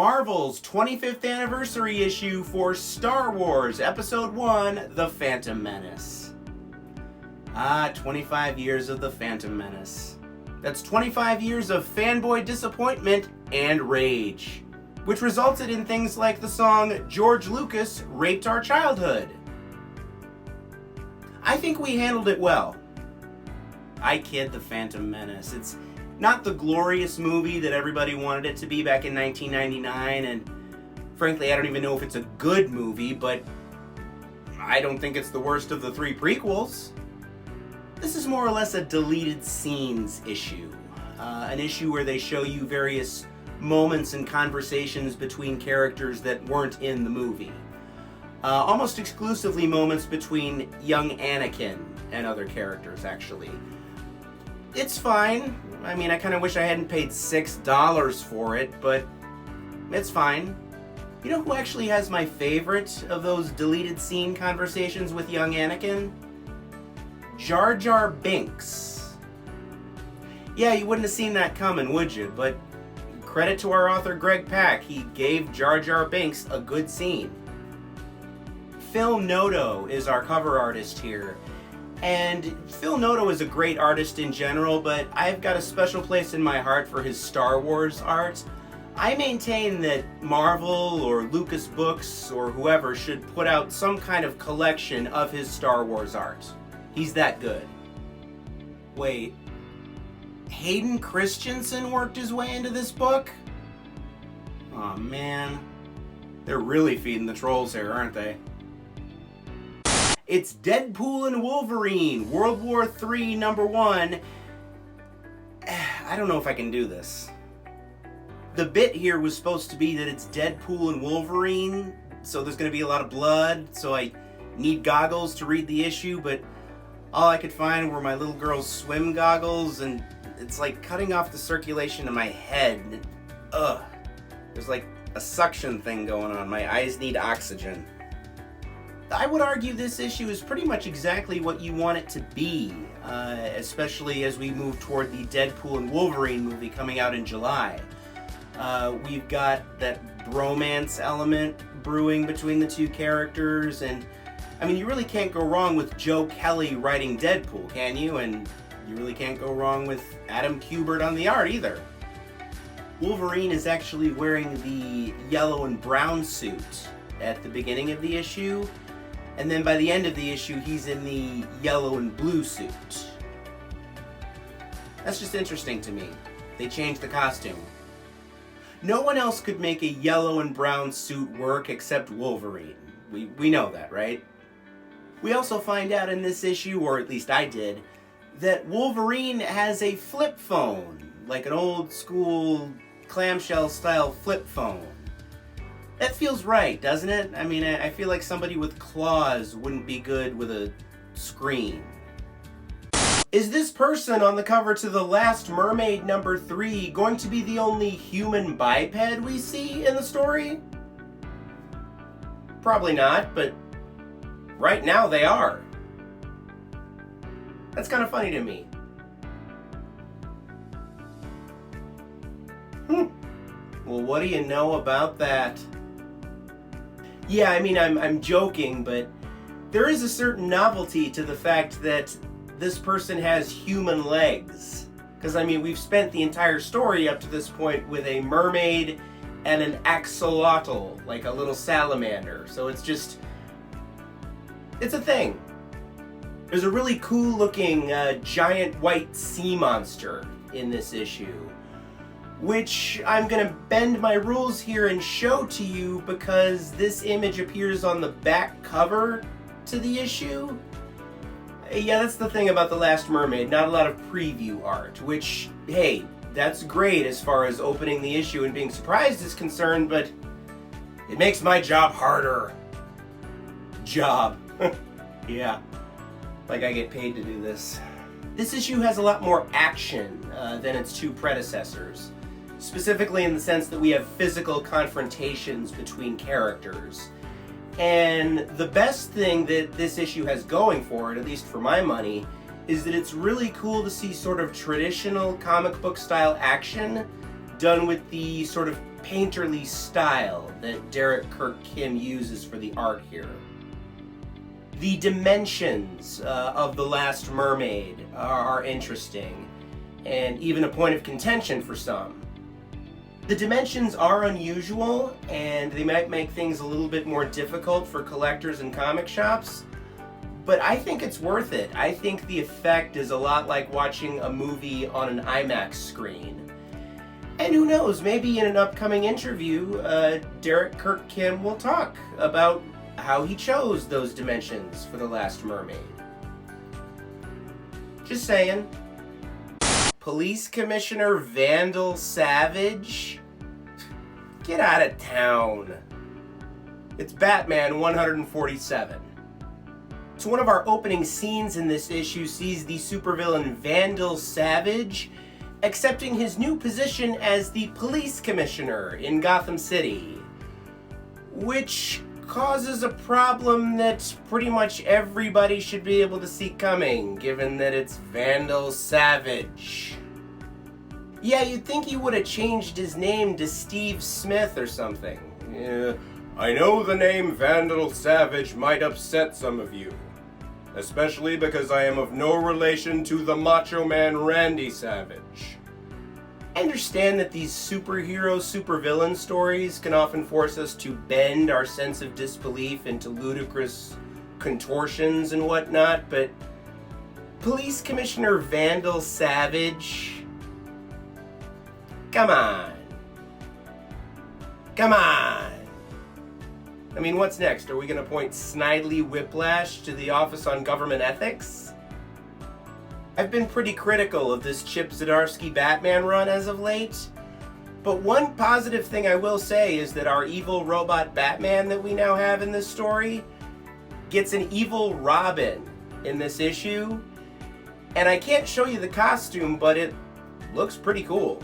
Marvel's 25th anniversary issue for Star Wars Episode 1, The Phantom Menace. 25 years of The Phantom Menace. That's 25 years of fanboy disappointment and rage, which resulted in things like the song George Lucas Raped Our Childhood. I think we handled it well. I kid, The Phantom Menace. It's not the glorious movie that everybody wanted it to be back in 1999, and frankly, I don't even know if it's a good movie, but I don't think it's the worst of the three prequels. This is more or less a deleted scenes issue. An issue where they show you various moments and conversations between characters that weren't in the movie. Almost exclusively moments between young Anakin and other characters, actually. It's fine. I mean, I kind of wish I hadn't paid $6 for it, but it's fine. You know who actually has my favorite of those deleted scene conversations with young Anakin? Jar Jar Binks. Yeah, you wouldn't have seen that coming, would you? But credit to our author Greg Pak, he gave Jar Jar Binks a good scene. Phil Noto is our cover artist here. And Phil Noto is a great artist in general, but I've got a special place in my heart for his Star Wars art. I maintain that Marvel or Lucas Books or whoever should put out some kind of collection of his Star Wars art. He's that good. Wait, Hayden Christensen worked his way into this book? Aw, man. They're really feeding the trolls here, aren't they? It's Deadpool and Wolverine, World War III #1. I don't know if I can do this. The bit here was supposed to be that it's Deadpool and Wolverine, so there's going to be a lot of blood, so I need goggles to read the issue, but all I could find were my little girl's swim goggles, and it's like cutting off the circulation in my head. Ugh. There's like a suction thing going on. My eyes need oxygen. I would argue this issue is pretty much exactly what you want it to be, especially as we move toward the Deadpool and Wolverine movie coming out in July. We've got that bromance element brewing between the two characters, and I mean, you really can't go wrong with Joe Kelly writing Deadpool, can you? And you really can't go wrong with Adam Kubert on the art either. Wolverine is actually wearing the yellow and brown suit at the beginning of the issue, and then by the end of the issue, he's in the yellow and blue suit. That's just interesting to me. They changed the costume. No one else could make a yellow and brown suit work except Wolverine. We know that, right? We also find out in this issue, or at least I did, that Wolverine has a flip phone, like an old school clamshell style flip phone. That feels right, doesn't it? I mean, I feel like somebody with claws wouldn't be good with a screen. Is this person on the cover to The Last Mermaid #3 going to be the only human biped we see in the story? Probably not, but right now they are. That's kind of funny to me. Well, what do you know about that? Yeah, I mean, I'm joking, but there is a certain novelty to the fact that this person has human legs. Because, I mean, we've spent the entire story up to this point with a mermaid and an axolotl, like a little salamander. So it's a thing. There's a really cool looking giant white sea monster in this issue, which I'm gonna bend my rules here and show to you because this image appears on the back cover to the issue. Yeah, that's the thing about The Last Mermaid, not a lot of preview art, which, hey, that's great as far as opening the issue and being surprised is concerned, but it makes my job harder. Job. Yeah, like I get paid to do this. This issue has a lot more action than its two predecessors. Specifically in the sense that we have physical confrontations between characters. And the best thing that this issue has going for it, at least for my money, is that it's really cool to see sort of traditional comic book style action done with the sort of painterly style that Derek Kirk Kim uses for the art here. The dimensions of The Last Mermaid are interesting, and even a point of contention for some. The dimensions are unusual, and they might make things a little bit more difficult for collectors and comic shops, but I think it's worth it. I think the effect is a lot like watching a movie on an IMAX screen. And who knows, maybe in an upcoming interview, Derek Kirk Kim will talk about how he chose those dimensions for The Last Mermaid. Just saying. Police Commissioner Vandal Savage? Get out of town. It's Batman 147. So one of our opening scenes in this issue sees the supervillain Vandal Savage accepting his new position as the police commissioner in Gotham City, which causes a problem that pretty much everybody should be able to see coming, given that it's Vandal Savage. Yeah, you'd think he would have changed his name to Steve Smith or something. Yeah, I know the name Vandal Savage might upset some of you, especially because I am of no relation to the Macho Man Randy Savage. I understand that these superhero, supervillain stories can often force us to bend our sense of disbelief into ludicrous contortions and whatnot, but Police Commissioner Vandal Savage? Come on. Come on. I mean, what's next? Are we going to appoint Snidely Whiplash to the Office on Government Ethics? I've been pretty critical of this Chip Zdarsky Batman run as of late, but one positive thing I will say is that our evil robot Batman that we now have in this story gets an evil Robin in this issue, and I can't show you the costume, but it looks pretty cool.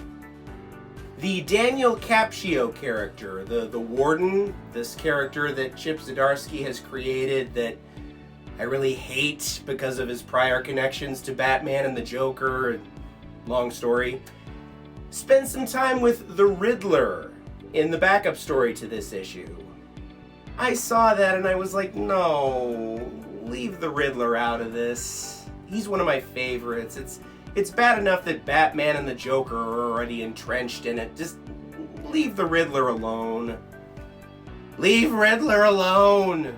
The Daniel Capcio character, the Warden, this character that Chip Zdarsky has created that I really hate because of his prior connections to Batman and the Joker, long story, spends some time with the Riddler in the backup story to this issue. I saw that and I was like, no, leave the Riddler out of this. He's one of my favorites. It's bad enough that Batman and the Joker are already entrenched in it. Just leave the Riddler alone. Leave Riddler alone!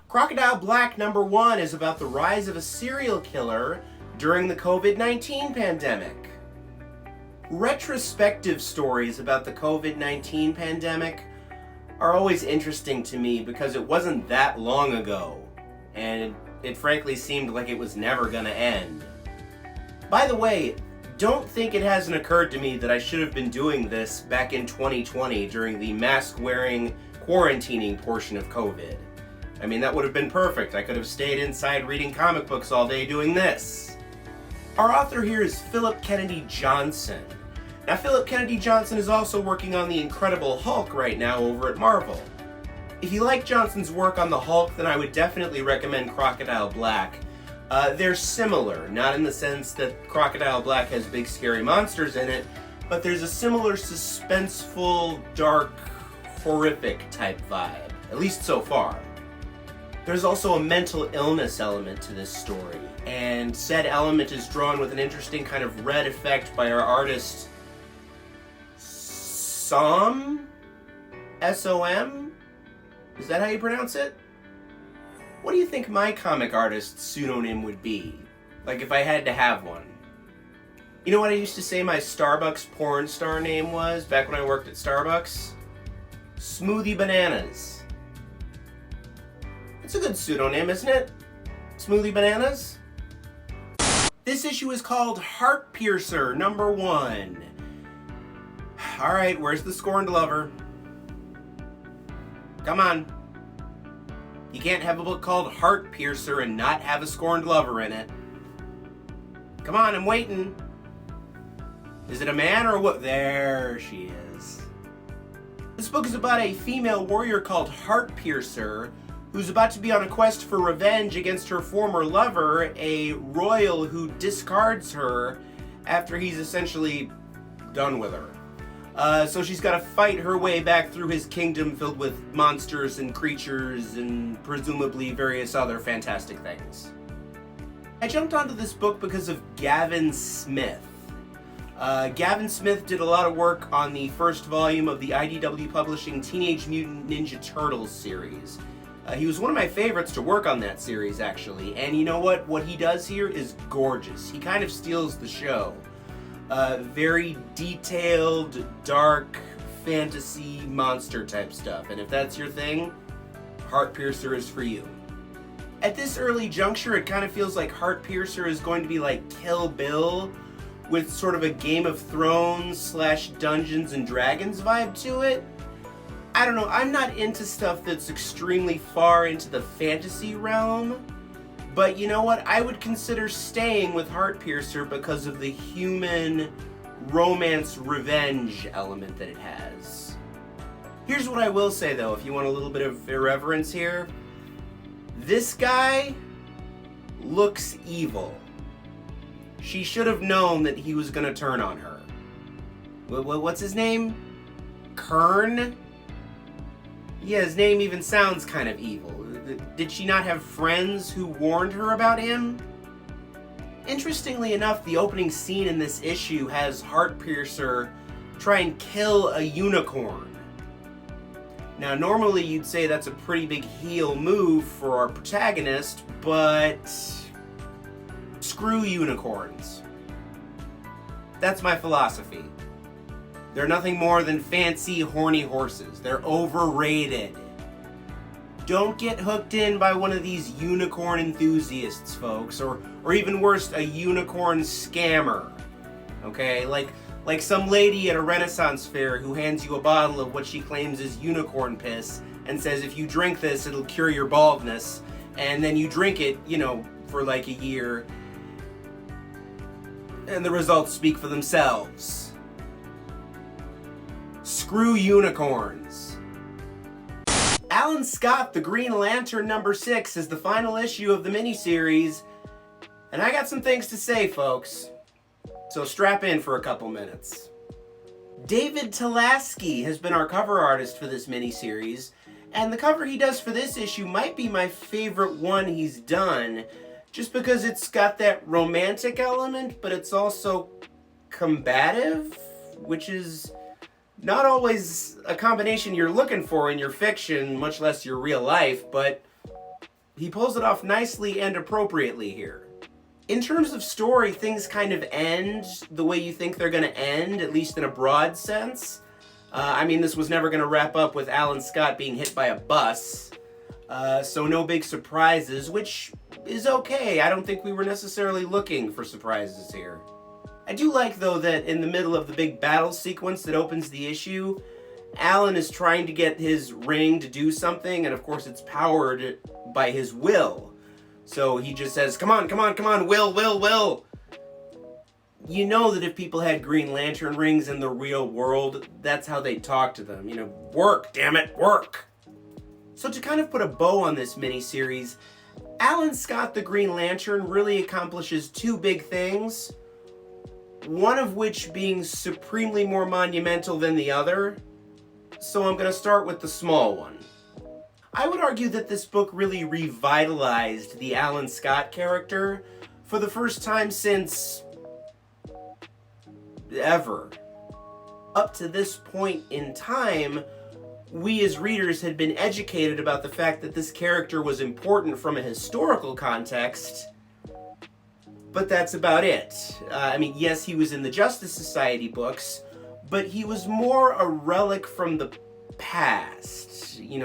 Crocodile Black #1 is about the rise of a serial killer during the COVID-19 pandemic. Retrospective stories about the COVID-19 pandemic are always interesting to me because it wasn't that long ago, and it frankly seemed like it was never gonna end. By the way, don't think it hasn't occurred to me that I should have been doing this back in 2020 during the mask-wearing, quarantining portion of COVID. I mean, that would have been perfect. I could have stayed inside reading comic books all day doing this. Our author here is Philip Kennedy Johnson. Now, Philip Kennedy Johnson is also working on The Incredible Hulk right now over at Marvel. If you like Johnson's work on the Hulk, then I would definitely recommend Crocodile Black. They're similar, not in the sense that Crocodile Black has big scary monsters in it, but there's a similar suspenseful, dark, horrific type vibe, at least so far. There's also a mental illness element to this story, and said element is drawn with an interesting kind of red effect by our artist, Som? S-O-M? Is that how you pronounce it? What do you think my comic artist's pseudonym would be? Like if I had to have one. You know what I used to say my Starbucks porn star name was back when I worked at Starbucks? Smoothie Bananas. It's a good pseudonym, isn't it? Smoothie Bananas? This issue is called Heart Piercer #1. Alright, where's the scorned lover? Come on. You can't have a book called Heart Piercer and not have a scorned lover in it. Come on, I'm waiting. Is it a man or what? There she is. This book is about a female warrior called Heart Piercer who's about to be on a quest for revenge against her former lover, a royal who discards her after he's essentially done with her. So she's got to fight her way back through his kingdom filled with monsters and creatures and presumably various other fantastic things. I jumped onto this book because of Gavin Smith. Gavin Smith did a lot of work on the first volume of the IDW Publishing Teenage Mutant Ninja Turtles series. He was one of my favorites to work on that series, actually. And you know what? What he does here is gorgeous. He kind of steals the show. Very detailed, dark, fantasy, monster type stuff. And if that's your thing, Heartpiercer is for you. At this early juncture, it kind of feels like Heartpiercer is going to be like Kill Bill, with sort of a Game of Thrones / Dungeons and Dragons vibe to it. I don't know, I'm not into stuff that's extremely far into the fantasy realm, but you know what? I would consider staying with Heartpiercer because of the human romance revenge element that it has. Here's what I will say though, if you want a little bit of irreverence here. This guy looks evil. She should have known that he was gonna turn on her. What's his name? Kern? Yeah, his name even sounds kind of evil. Did she not have friends who warned her about him? Interestingly enough, the opening scene in this issue has Heartpiercer try and kill a unicorn. Now, normally you'd say that's a pretty big heel move for our protagonist, but screw unicorns. That's my philosophy. They're nothing more than fancy, horny horses. They're overrated. Don't get hooked in by one of these unicorn enthusiasts, folks, or even worse, a unicorn scammer. Okay, like some lady at a Renaissance fair who hands you a bottle of what she claims is unicorn piss and says if you drink this, it'll cure your baldness, and then you drink it, for like a year, and the results speak for themselves. Screw unicorns. Alan Scott, The Green Lantern #6 is the final issue of the miniseries, and I got some things to say, folks. So strap in for a couple minutes. David Talaski has been our cover artist for this miniseries, and the cover he does for this issue might be my favorite one he's done, just because it's got that romantic element, but it's also combative, which is not always a combination you're looking for in your fiction, much less your real life, but he pulls it off nicely and appropriately here. In terms of story, things kind of end the way you think they're going to end, at least in a broad sense. This was never going to wrap up with Alan Scott being hit by a bus, so no big surprises, which is okay. I don't think we were necessarily looking for surprises here. I do like, though, that in the middle of the big battle sequence that opens the issue, Alan is trying to get his ring to do something, and of course it's powered by his will. So he just says, come on, will. You know that if people had Green Lantern rings in the real world, that's how they talk to them. Work, damn it, work. So to kind of put a bow on this miniseries, Alan Scott, the Green Lantern, really accomplishes two big things, one of which being supremely more monumental than the other. So I'm going to start with the small one. I would argue that this book really revitalized the Alan Scott character for the first time since ever. Up to this point in time, we as readers had been educated about the fact that this character was important from a historical context, but that's about it. Yes, he was in the Justice Society books, but he was more a relic from the past.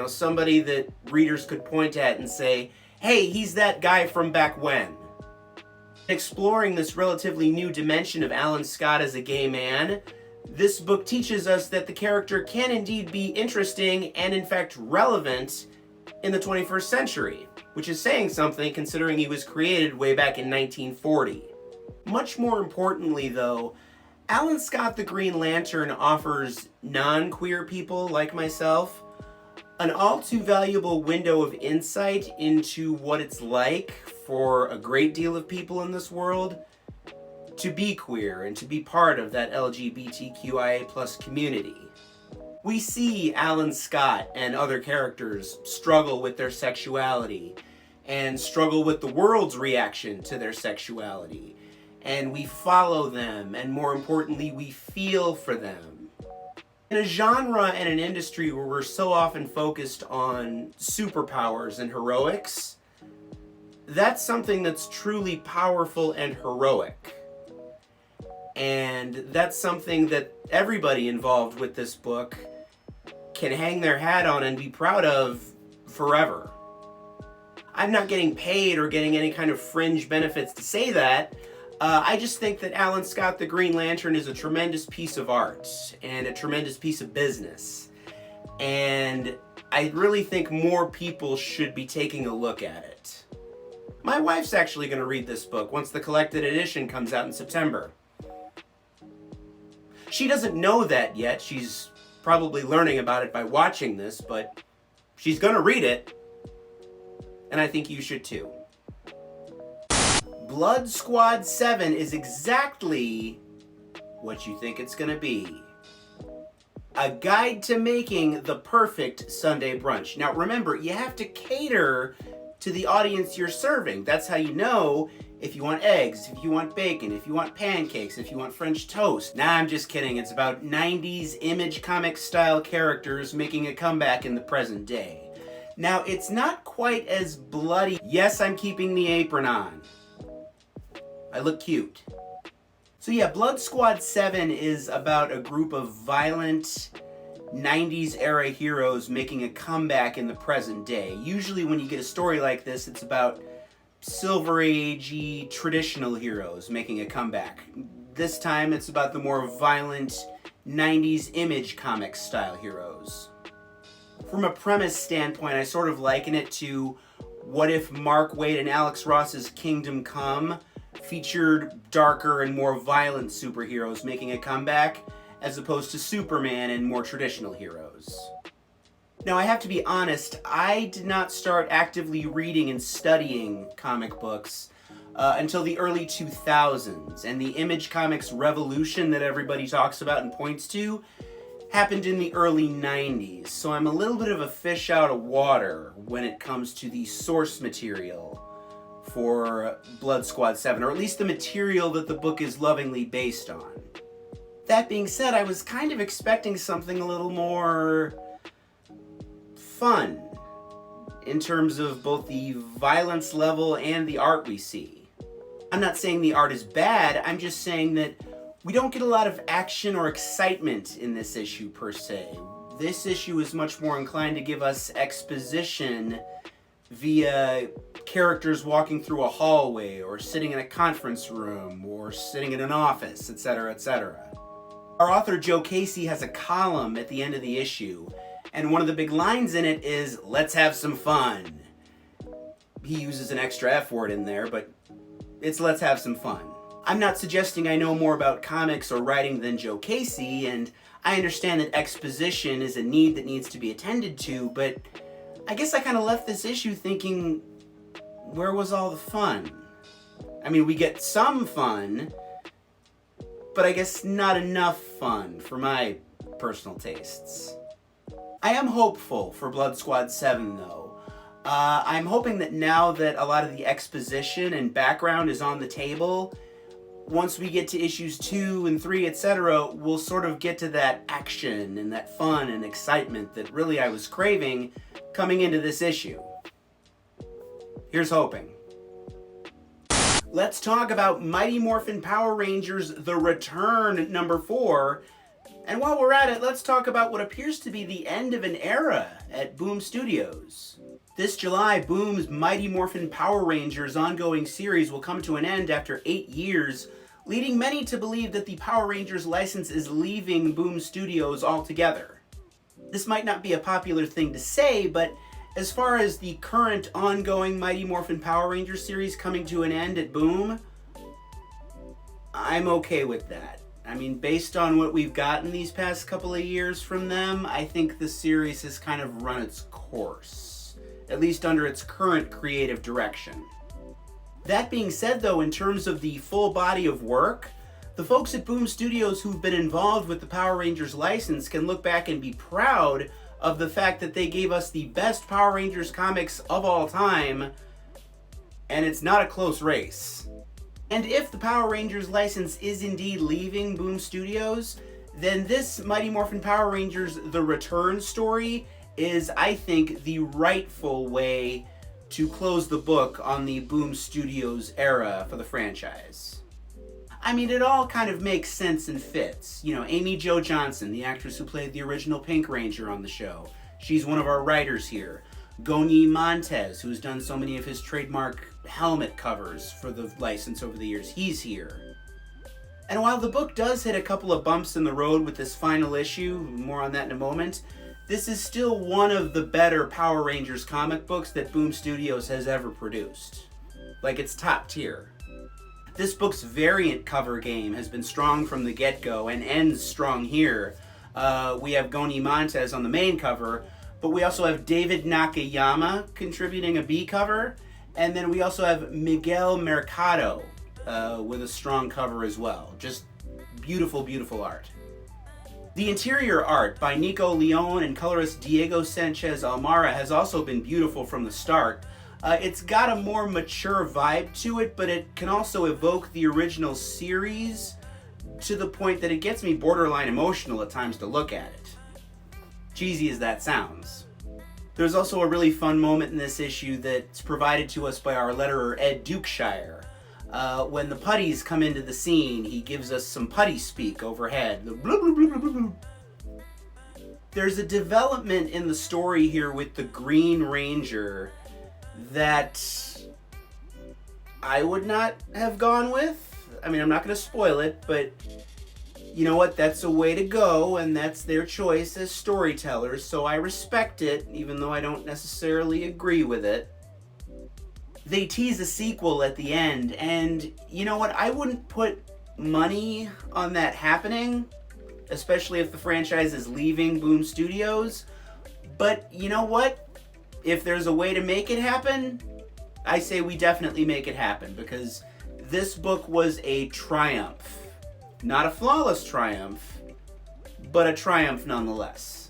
Somebody that readers could point at and say, hey, he's that guy from back when. Exploring this relatively new dimension of Alan Scott as a gay man, this book teaches us that the character can indeed be interesting and in fact relevant in the 21st century, which is saying something considering he was created way back in 1940. Much more importantly, though, Alan Scott the Green Lantern offers non-queer people like myself an all too valuable window of insight into what it's like for a great deal of people in this world to be queer and to be part of that LGBTQIA+ community. We see Alan Scott and other characters struggle with their sexuality and struggle with the world's reaction to their sexuality. And we follow them, and more importantly, we feel for them. In a genre and an industry where we're so often focused on superpowers and heroics, that's something that's truly powerful and heroic. And that's something that everybody involved with this book can hang their hat on and be proud of forever. I'm not getting paid or getting any kind of fringe benefits to say that. I just think that Alan Scott the Green Lantern is a tremendous piece of art and a tremendous piece of business. And I really think more people should be taking a look at it. My wife's actually going to read this book once the collected edition comes out in September. She doesn't know that yet. She's probably learning about it by watching this, but she's going to read it. And I think you should too. Blood Squad 7 is exactly what you think it's going to be. A guide to making the perfect Sunday brunch. Now remember, you have to cater to the audience you're serving. That's how you know if you want eggs, if you want bacon, if you want pancakes, if you want French toast. Nah, I'm just kidding. It's about 90s image comic style characters making a comeback in the present day. Now, it's not quite as bloody. Yes, I'm keeping the apron on. I look cute. So yeah, Blood Squad 7 is about a group of violent 90s era heroes making a comeback in the present day. Usually when you get a story like this, it's about Silver Age-y traditional heroes making a comeback. This time it's about the more violent 90s image comic style heroes. From a premise standpoint, I sort of liken it to what if Mark Waid and Alex Ross's Kingdom Come featured darker and more violent superheroes making a comeback, as opposed to Superman and more traditional heroes. Now, I have to be honest, I did not start actively reading and studying comic books until the early 2000s, and the Image Comics revolution that everybody talks about and points to happened in the early 90s, so I'm a little bit of a fish out of water when it comes to the source material for Blood Squad 7, or at least the material that the book is lovingly based on. That being said, I was kind of expecting something a little more fun in terms of both the violence level and the art we see. I'm not saying the art is bad, I'm just saying that we don't get a lot of action or excitement in this issue per se. This issue is much more inclined to give us exposition via characters walking through a hallway or sitting in a conference room or sitting in an office, etc., etc. Our author Joe Casey has a column at the end of the issue, and one of the big lines in it is, "Let's have some fun." He uses an extra F word in there, but it's "let's have some fun." I'm not suggesting I know more about comics or writing than Joe Casey, and I understand that exposition is a need that needs to be attended to, but I guess I kind of left this issue thinking, where was all the fun? I mean, we get some fun, but I guess not enough fun for my personal tastes. I am hopeful for Blood Squad 7, though. I'm hoping that now that a lot of the exposition and background is on the table, once we get to issues 2 and 3, etc., we'll sort of get to that action and that fun and excitement that really I was craving coming into this issue. Here's hoping. Let's talk about Mighty Morphin Power Rangers The Return number 4. And while we're at it, let's talk about what appears to be the end of an era at Boom Studios. This July, Boom's Mighty Morphin Power Rangers ongoing series will come to an end after 8 years, leading many to believe that the Power Rangers license is leaving Boom Studios altogether. This might not be a popular thing to say, but as far as the current ongoing Mighty Morphin Power Rangers series coming to an end at Boom, I'm okay with that. I mean, based on what we've gotten these past couple of years from them, I think the series has kind of run its course, at least under its current creative direction. That being said, though, in terms of the full body of work, the folks at Boom Studios who've been involved with the Power Rangers license can look back and be proud of the fact that they gave us the best Power Rangers comics of all time, and it's not a close race. And if the Power Rangers license is indeed leaving Boom Studios, then this Mighty Morphin Power Rangers The Return story is, I think, the rightful way to close the book on the Boom Studios era for the franchise. I mean, it all kind of makes sense and fits. You know, Amy Jo Johnson, the actress who played the original Pink Ranger on the show, she's one of our writers here. Goni Montez, who's done so many of his trademark helmet covers for the license over the years, he's here. And while the book does hit a couple of bumps in the road with this final issue, more on that in a moment, this is still one of the better Power Rangers comic books that Boom Studios has ever produced. Like, it's top tier. This book's variant cover game has been strong from the get-go and ends strong here. We have Goni Montez on the main cover, but we also have David Nakayama contributing a B cover, and then we also have Miguel Mercado with a strong cover as well. Just beautiful, beautiful art. The interior art by Nico Leon and colorist Diego Sanchez Almara has also been beautiful from the start. It's got a more mature vibe to it, but it can also evoke the original series to the point that it gets me borderline emotional at times to look at it. Cheesy as that sounds. There's also a really fun moment in this issue that's provided to us by our letterer Ed Dukeshire. When the putties come into the scene, he gives us some putty speak overhead. The blah, blah, blah, blah, blah. There's a development in the story here with the Green Ranger that I would not have gone with. I mean, I'm not going to spoil it, but you know what? That's a way to go, and that's their choice as storytellers, so I respect it, even though I don't necessarily agree with it. They tease a sequel at the end, and you know what? I wouldn't put money on that happening, especially if the franchise is leaving Boom Studios, but you know what? If there's a way to make it happen, I say we definitely make it happen, because this book was a triumph. Not a flawless triumph, but a triumph nonetheless.